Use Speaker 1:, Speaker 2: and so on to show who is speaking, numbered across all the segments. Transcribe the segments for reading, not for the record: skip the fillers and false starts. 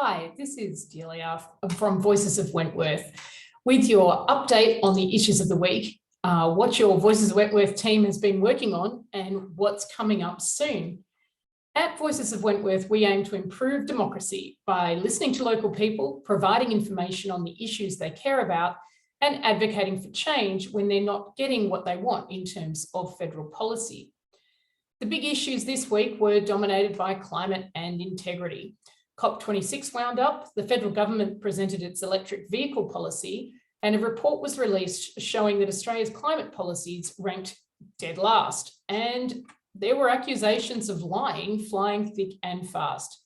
Speaker 1: Hi, this is Delia from Voices of Wentworth with your update on the issues of the week, what your Voices of Wentworth team has been working on and what's coming up soon. At Voices of Wentworth, we aim to improve democracy by listening to local people, providing information on the issues they care about, and advocating for change when they're not getting what they want in terms of federal policy. The big issues this week were dominated by climate and integrity. COP26 wound up, the federal government presented its electric vehicle policy, and a report was released showing that Australia's climate policies ranked dead last. And there were accusations of lying flying thick and fast.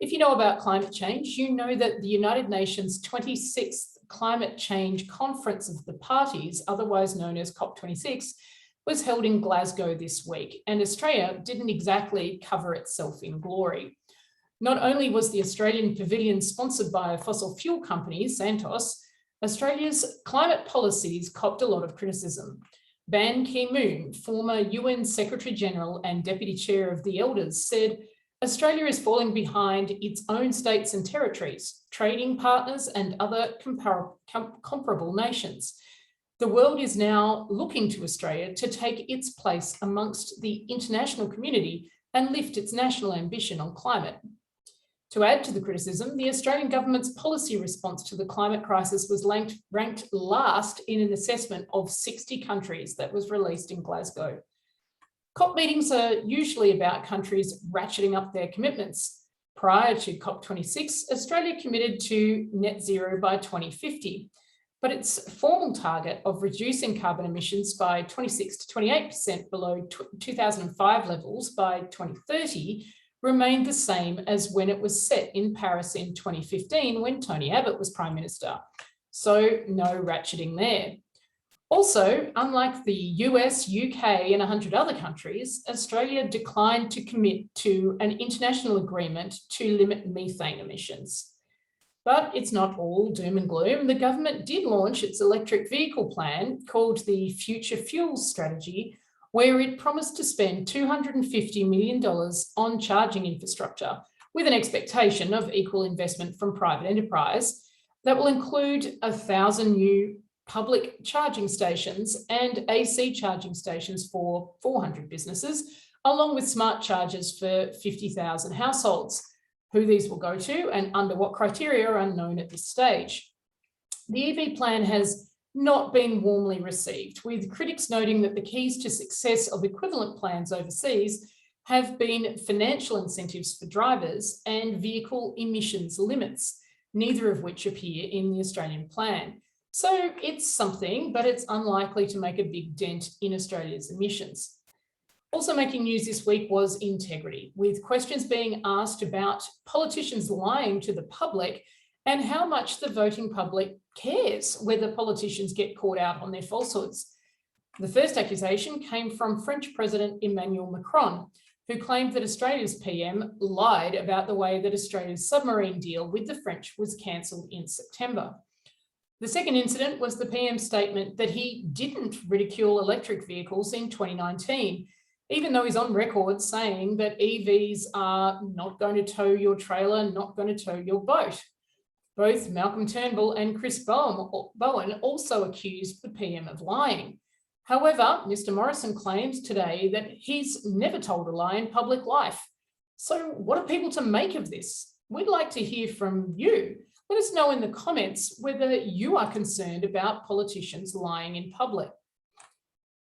Speaker 1: If you know about climate change, you know that the United Nations 26th Climate Change Conference of the Parties, otherwise known as COP26, was held in Glasgow this week, and Australia didn't exactly cover itself in glory. Not only was the Australian pavilion sponsored by a fossil fuel company, Santos, Australia's climate policies copped a lot of criticism. Ban Ki-moon, former UN Secretary-General and Deputy Chair of the Elders, said Australia is falling behind its own states and territories, trading partners and other comparable nations. The world is now looking to Australia to take its place amongst the international community and lift its national ambition on climate. To add to the criticism, the Australian government's policy response to the climate crisis was ranked last in an assessment of 60 countries that was released in Glasgow. COP meetings are usually about countries ratcheting up their commitments. Prior to COP26, Australia committed to net zero by 2050, but its formal target of reducing carbon emissions by 26 to 28% below 2005 levels by 2030 remained the same as when it was set in Paris in 2015 when Tony Abbott was Prime Minister. So no ratcheting there. Also, unlike the US, UK and 100 other countries, Australia declined to commit to an international agreement to limit methane emissions. But it's not all doom and gloom. The government did launch its electric vehicle plan called the Future Fuels Strategy, where it promised to spend $250 million on charging infrastructure, with an expectation of equal investment from private enterprise that will include 1,000 new public charging stations and AC charging stations for 400 businesses, along with smart chargers for 50,000 households. Who these will go to and under what criteria are unknown at this stage. The EV plan has not been warmly received, with critics noting that the keys to success of equivalent plans overseas have been financial incentives for drivers and vehicle emissions limits, neither of which appear in the Australian plan. So it's something, but it's unlikely to make a big dent in Australia's emissions. Also making news this week was integrity, with questions being asked about politicians lying to the public and how much the voting public cares whether politicians get caught out on their falsehoods. The first accusation came from French President Emmanuel Macron, who claimed that Australia's PM lied about the way that Australia's submarine deal with the French was cancelled in September. The second incident was the PM's statement that he didn't ridicule electric vehicles in 2019, even though he's on record saying that EVs are not going to tow your trailer, not going to tow your boat. Both Malcolm Turnbull and Chris Bowen also accused the PM of lying. However, Mr. Morrison claims today that he's never told a lie in public life. So what are people to make of this? We'd like to hear from you. Let us know in the comments whether you are concerned about politicians lying in public.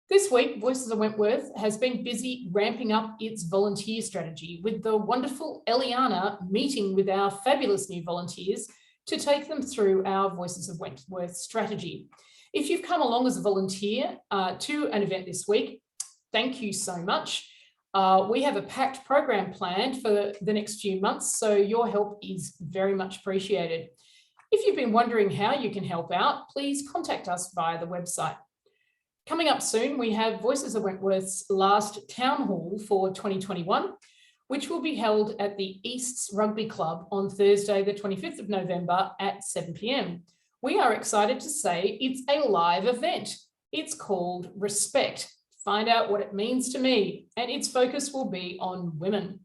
Speaker 1: This week, Voices of Wentworth has been busy ramping up its volunteer strategy, with the wonderful Eliana meeting with our fabulous new volunteers to take them through our Voices of Wentworth strategy. If you've come along as a volunteer to an event this week, thank you so much. We have a packed program planned for the next few months, so your help is very much appreciated. If you've been wondering how you can help out, please contact us via the website. Coming up soon, we have Voices of Wentworth's last town hall for 2021, which will be held at the Easts Rugby Club on Thursday, the 25th of November at 7 p.m. We are excited to say it's a live event. It's called Respect. Find out what it means to me, and its focus will be on women.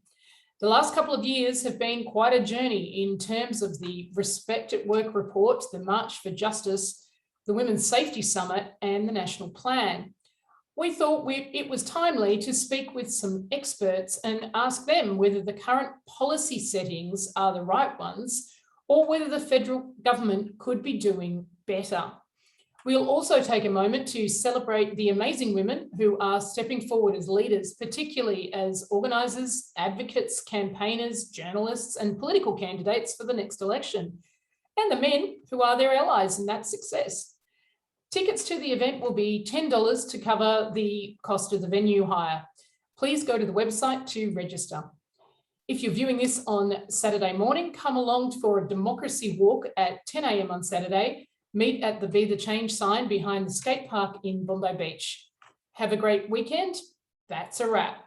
Speaker 1: The last couple of years have been quite a journey in terms of the Respect at Work report, the March for Justice, the Women's Safety Summit, and the National Plan. We thought it was timely to speak with some experts and ask them whether the current policy settings are the right ones or whether the federal government could be doing better. We'll also take a moment to celebrate the amazing women who are stepping forward as leaders, particularly as organisers, advocates, campaigners, journalists, and political candidates for the next election, and the men who are their allies in that success. Tickets to the event will be $10 to cover the cost of the venue hire. Please go to the website to register. If you're viewing this on Saturday morning, come along for a democracy walk at 10 a.m. on Saturday. Meet at the Be the Change sign behind the skate park in Bondi Beach. Have a great weekend. That's a wrap.